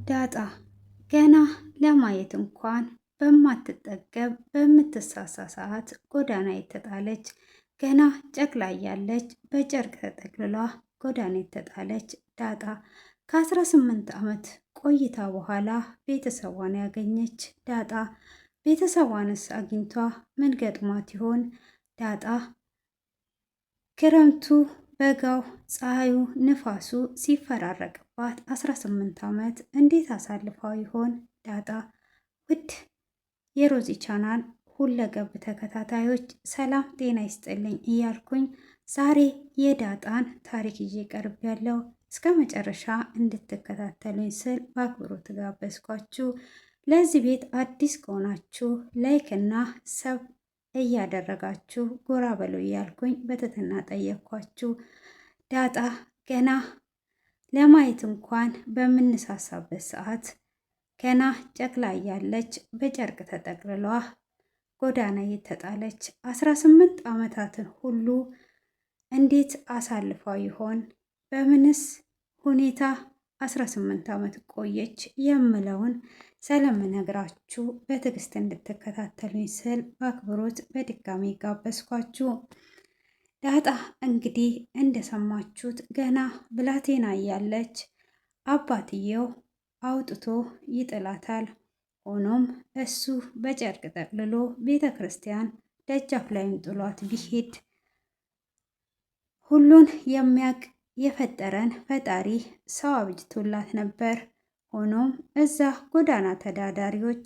ዳጣ ገና ለማየት እንኳን በማትጠገብ በምትሳሳ ሰዓት ጎዳና የተጣለች ገና ጨቅላ እያለች በጨርቅ ተጠቅልላ ጎዳና የተጣለች ዳጣ ከ18 ዓመት ቆይታ በኋላ ቤተሰቧን ያገኘች ዳጣ ቤተሰቧንስ አግኝቷ ምን ገጥሟት ይሆን? ዳጣ ክረምቱ በጋው ፀሐዩ ንፋሱ ሲፈራረቅባት 18 ዓመት እንዴት አሳልፋው ይሆን? ዳጣ ውድ የሮዚ ቻናል ሁለገብ ተከታታዮች ሰላም ጤና ይስጥልኝ እያልኩኝ ዛሬ የዳጣን ታሪክ ይዤ ቀርብ ያለው እስከ መጨረሻ እንድትከታተሉኝ ስል በአክብሮት ጋበዝኳችሁ። ለዚህ ቤት አዲስ ከሆናችሁ ላይክ እና ሰብ እያደረጋችሁ ጎራ በሉ እያልኩኝ በትህትና ጠየኳችሁ። ዳጣ ገና ለማየት እንኳን በምንሳሳበት ሰዓት ገና ጨቅላ እያለች በጨርቅ ተጠቅልሏ ጎዳና የተጣለች 18 ዓመታትን ሁሉ እንዴት አሳልፋው ይሆን? በምንስ ሁኔታ 18 ዓመት ቆየች የምለውን ስለምነግራችሁ በትዕግስት እንድትከታተሉኝ ስል በአክብሮት በድጋሚ ጋበዝኳችሁ። ዳጣ እንግዲህ እንደሰማችሁት ገና ብላቴና እያለች አባትየው አውጥቶ ይጥላታል። ሆኖም እሱ በጨርቅ ጠቅልሎ ቤተ ክርስቲያን ደጃፍ ላይም ጥሏት ቢሄድ ሁሉን የሚያውቅ የፈጠረን ፈጣሪ ሰው አብጅቶላት ነበር። ሆኖም እዛ ጎዳና ተዳዳሪዎች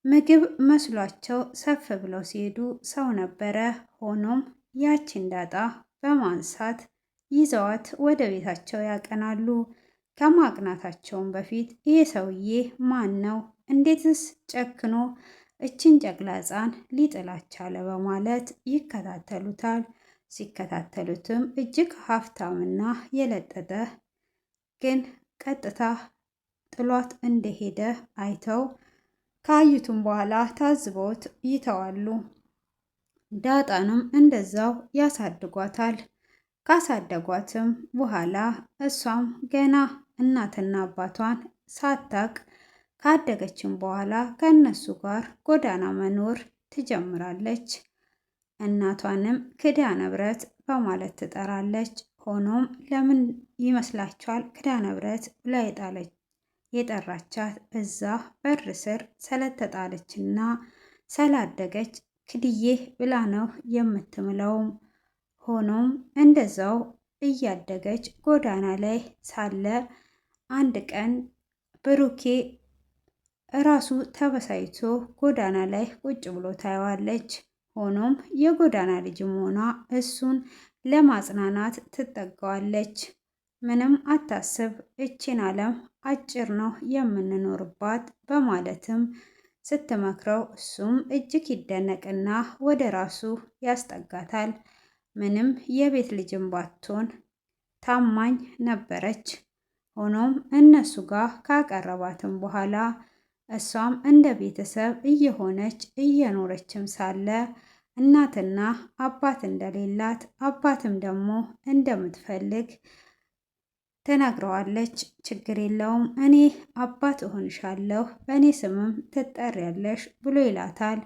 ምግብ መስሏቸው ሰፍ ብለው ሲሄዱ ሰው ነበረ። ሆኖም ያችን ዳጣ በማንሳት ይዘዋት ወደ ቤታቸው ያቀናሉ። ከማቅናታቸውም በፊት ይህ ሰውዬ ማን ነው? እንዴትስ ጨክኖ እችን ጨቅላ ሕፃን ሊጥላት ቻለ? በማለት ይከታተሉታል። ሲከታተሉትም እጅግ ሀብታምና የለጠጠ ግን ቀጥታ ጥሏት እንደሄደ አይተው ካዩትም በኋላ ታዝበውት ይተዋሉ። ዳጣንም እንደዛው ያሳድጓታል። ካሳደጓትም በኋላ እሷም ገና እናትና አባቷን ሳታቅ ካደገችም በኋላ ከእነሱ ጋር ጎዳና መኖር ትጀምራለች። እናቷንም ክዳነ ብረት በማለት ትጠራለች። ሆኖም ለምን ይመስላችኋል ክዳነ ብረት ብላ የጠራቻት? እዛ በር ስር ስለተጣለችና ስላደገች ክድዬ ብላ ነው የምትምለውም። ሆኖም እንደዛው እያደገች ጎዳና ላይ ሳለ አንድ ቀን ብሩኬ እራሱ ተበሳይቶ ጎዳና ላይ ቁጭ ብሎ ታየዋለች። ሆኖም የጎዳና ልጅም ሆና እሱን ለማጽናናት ትጠጋዋለች። ምንም አታስብ፣ እቺን ዓለም አጭር ነው የምንኖርባት በማለትም ስትመክረው እሱም እጅግ ይደነቅና ወደ ራሱ ያስጠጋታል። ምንም የቤት ልጅም ባትሆን ታማኝ ነበረች። ሆኖም እነሱ ጋር ካቀረባትም በኋላ እሷም እንደ ቤተሰብ እየሆነች እየኖረችም ሳለ እናትና አባት እንደሌላት አባትም ደግሞ እንደምትፈልግ ትነግረዋለች። ችግር የለውም እኔ አባት እሆንሻለሁ በእኔ ስምም ትጠሪያለሽ ብሎ ይላታል።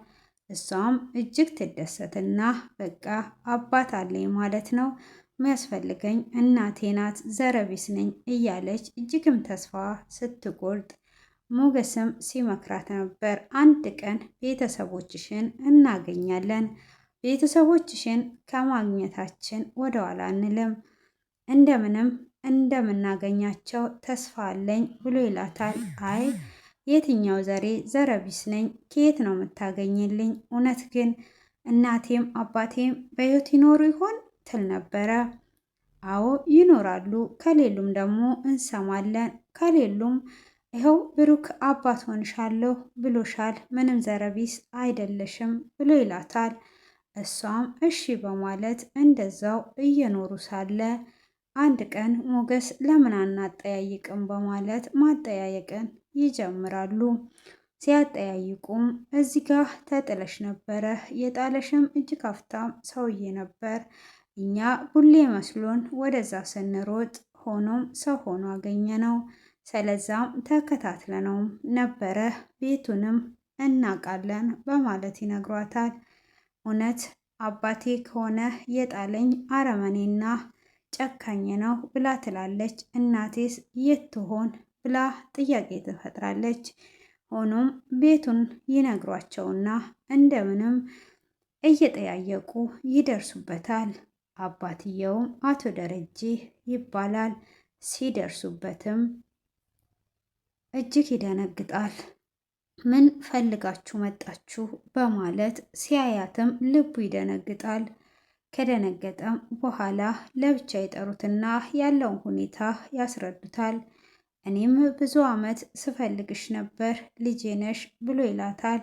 እሷም እጅግ ትደሰትና በቃ አባት አለኝ ማለት ነው፣ የሚያስፈልገኝ እናቴ ናት፣ ዘረቢስ ነኝ እያለች እጅግም ተስፋ ስትቆርጥ ሞገስም ሲመክራት ነበር። አንድ ቀን ቤተሰቦችሽን እናገኛለን፣ ቤተሰቦችሽን ከማግኘታችን ወደኋላ አንልም፣ እንደምንም እንደምናገኛቸው ተስፋ አለኝ ብሎ ይላታል። አይ የትኛው ዘሬ ዘረቢስ ነኝ፣ ከየት ነው የምታገኝልኝ? እውነት ግን እናቴም አባቴም በሕይወት ይኖሩ ይሆን ትል ነበረ። አዎ ይኖራሉ፣ ከሌሉም ደግሞ እንሰማለን፣ ከሌሉም ይኸው ብሩክ አባት ሆንሻለሁ ብሎሻል፣ ምንም ዘረቢስ አይደለሽም ብሎ ይላታል። እሷም እሺ በማለት እንደዛው እየኖሩ ሳለ አንድ ቀን ሞገስ ለምን አናጠያይቅም በማለት ማጠያየቅን ይጀምራሉ። ሲያጠያይቁም እዚህ ጋር ተጥለሽ ነበረ፣ የጣለሽም እጅግ ሀብታም ሰውዬ ነበር፣ እኛ ቡሌ መስሎን ወደዛ ስንሮጥ ሆኖም ሰው ሆኖ አገኘ ነው። ስለዛም ተከታትለነው ነበረ ቤቱንም እናውቃለን በማለት ይነግሯታል። እውነት አባቴ ከሆነ የጣለኝ አረመኔና ጨካኝ ነው ብላ ትላለች። እናቴስ የት ትሆን ብላ ጥያቄ ትፈጥራለች። ሆኖም ቤቱን ይነግሯቸውና እንደምንም እየጠያየቁ ይደርሱበታል። አባትየውም አቶ ደረጀ ይባላል። ሲደርሱበትም እጅግ ይደነግጣል። ምን ፈልጋችሁ መጣችሁ በማለት ሲያያትም ልቡ ይደነግጣል። ከደነገጠም በኋላ ለብቻ ይጠሩትና ያለውን ሁኔታ ያስረዱታል። እኔም ብዙ ዓመት ስፈልግሽ ነበር ልጄ ነሽ ብሎ ይላታል።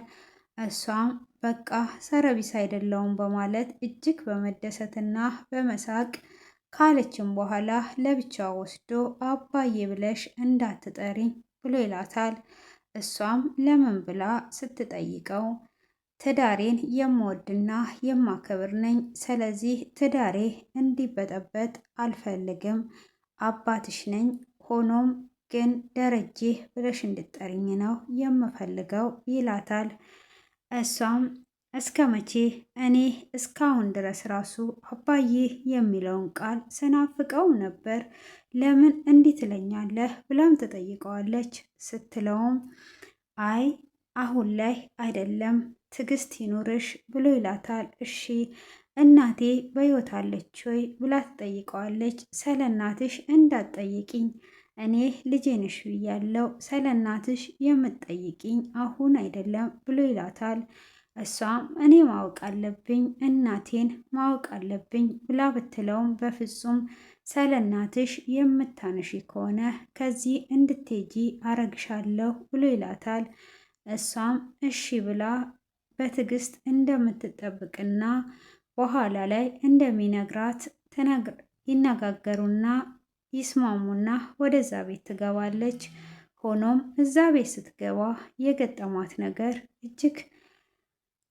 እሷም በቃ ሰረቢስ አይደለውም በማለት እጅግ በመደሰትና በመሳቅ ካለችም በኋላ ለብቻ ወስዶ አባዬ ብለሽ እንዳትጠሪኝ ብሎ ይላታል። እሷም ለምን ብላ ስትጠይቀው ትዳሬን የምወድና የማከብር ነኝ። ስለዚህ ትዳሬ እንዲበጠበጥ አልፈልግም። አባትሽ ነኝ። ሆኖም ግን ደረጀ ብለሽ እንድጠሪኝ ነው የምፈልገው ይላታል። እሷም እስከ መቼ እኔ እስካሁን ድረስ ራሱ አባዬ የሚለውን ቃል ስናፍቀው ነበር። ለምን እንዲህ ትለኛለህ ብላም ትጠይቀዋለች። ስትለውም አይ አሁን ላይ አይደለም ትዕግስት ይኑርሽ ብሎ ይላታል። እሺ እናቴ በሕይወት አለች ወይ ብላ ትጠይቀዋለች። ስለ እናትሽ እንዳትጠይቂኝ እኔ ልጄ ነሽ ብያለሁ። ስለ እናትሽ የምትጠይቂኝ አሁን አይደለም ብሎ ይላታል። እሷም እኔ ማወቅ አለብኝ እናቴን ማወቅ አለብኝ ብላ ብትለውም በፍጹም ስለ እናትሽ የምታነሺ ከሆነ ከዚህ እንድትሄጂ አረግሻለሁ ብሎ ይላታል። እሷም እሺ ብላ በትዕግስት እንደምትጠብቅና በኋላ ላይ እንደሚነግራት ይነጋገሩና ይስማሙና ወደዛ ቤት ትገባለች። ሆኖም እዛ ቤት ስትገባ የገጠማት ነገር እጅግ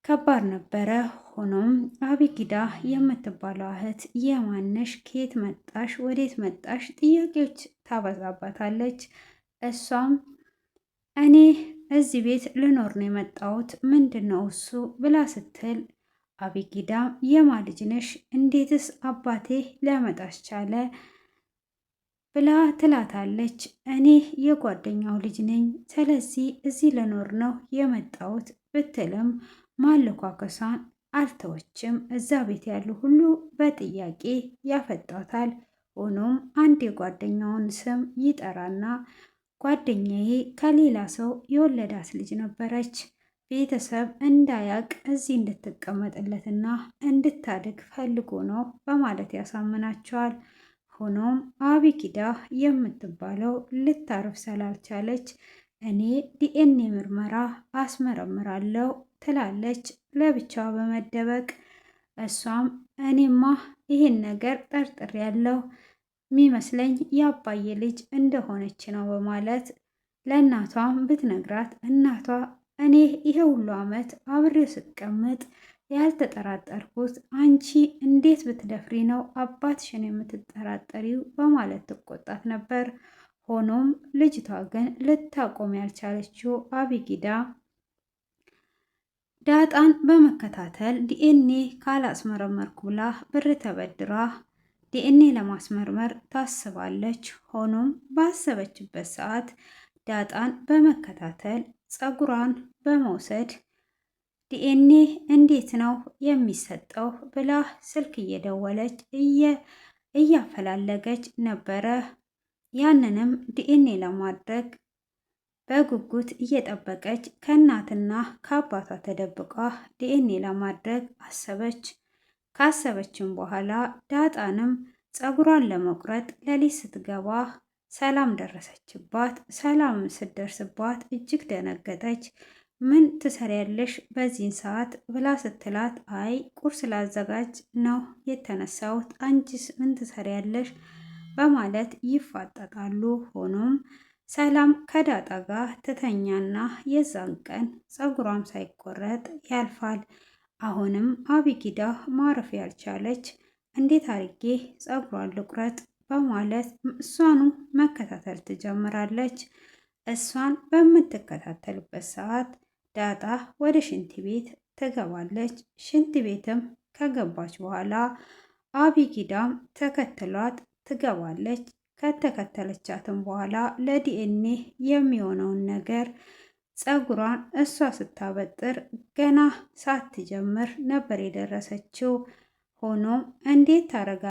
ከባድ ነበረ። ሆኖም አቢጊዳ የምትባለው እህት የማነሽ፣ ከየት መጣሽ፣ ወዴት መጣሽ ጥያቄዎች ታበዛባታለች። እሷም እኔ እዚህ ቤት ልኖር ነው የመጣሁት ምንድን ነው እሱ ብላ ስትል አቢጊዳ የማ ልጅ ነሽ? እንዴትስ አባቴ ሊያመጣሽ ቻለ ብላ ትላታለች። እኔ የጓደኛው ልጅ ነኝ፣ ስለዚህ እዚህ ልኖር ነው የመጣሁት ብትልም ማለኳከሷን አልተወችም። እዛ ቤት ያሉ ሁሉ በጥያቄ ያፈጣታል። ሆኖም አንድ የጓደኛውን ስም ይጠራና ጓደኛዬ ከሌላ ሰው የወለዳት ልጅ ነበረች፣ ቤተሰብ እንዳያቅ እዚህ እንድትቀመጥለትና እንድታድግ ፈልጎ ነው በማለት ያሳምናቸዋል። ሆኖም አቢጊዳ የምትባለው ልታርፍ ስላልቻለች እኔ ዲኤንኤ ምርመራ አስመረምራለሁ ትላለች ለብቻዋ በመደበቅ። እሷም እኔማ ይህን ነገር ጠርጥሬያለሁ የሚመስለኝ የአባዬ ልጅ እንደሆነች ነው በማለት ለእናቷም ብትነግራት እናቷ እኔ ይሄ ሁሉ ዓመት አብሬው ስቀመጥ ያልተጠራጠርኩት አንቺ እንዴት ብትደፍሪ ነው አባትሽን የምትጠራጠሪው በማለት ትቆጣት ነበር። ሆኖም ልጅቷ ግን ልታቆም ያልቻለችው አቢጊዳ ዳጣን በመከታተል ዲኤንኤ ካላስመረመርኩ ብላ ብር ተበድራ ዲኤንኤ ለማስመርመር ታስባለች። ሆኖም ባሰበችበት ሰዓት ዳጣን በመከታተል ፀጉሯን በመውሰድ ዲኤንኤ እንዴት ነው የሚሰጠው ብላ ስልክ እየደወለች እያፈላለገች ነበረ። ያንንም ዲኤንኤ ለማድረግ በጉጉት እየጠበቀች ከእናትና ከአባቷ ተደብቃ ዲኤንኤ ለማድረግ አሰበች። ካሰበችም በኋላ ዳጣንም ፀጉሯን ለመቁረጥ ሌሊት ስትገባ ሰላም ደረሰችባት። ሰላም ስትደርስባት እጅግ ደነገጠች። ምን ትሰሪያለሽ በዚህን ሰዓት ብላ ስትላት አይ ቁርስ ላዘጋጅ ነው የተነሳሁት፣ አንቺስ ምን ትሰሪያለሽ በማለት ይፋጠጣሉ። ሆኖም ሰላም ከዳጣ ጋር ትተኛና የዛን ቀን ፀጉሯም ሳይቆረጥ ያልፋል። አሁንም አቢጊዳ ማረፍ ያልቻለች እንዴት አርጌ ፀጉሯን ልቁረጥ በማለት እሷኑ መከታተል ትጀምራለች። እሷን በምትከታተልበት ሰዓት ዳጣ ወደ ሽንት ቤት ትገባለች። ሽንት ቤትም ከገባች በኋላ አቢጊዳም ተከትሏት ትገባለች። ከተከተለቻትም በኋላ ለዲኤንኤ የሚሆነውን ነገር ፀጉሯን እሷ ስታበጥር ገና ሳትጀምር ነበር የደረሰችው። ሆኖም እንዴት ታረጋ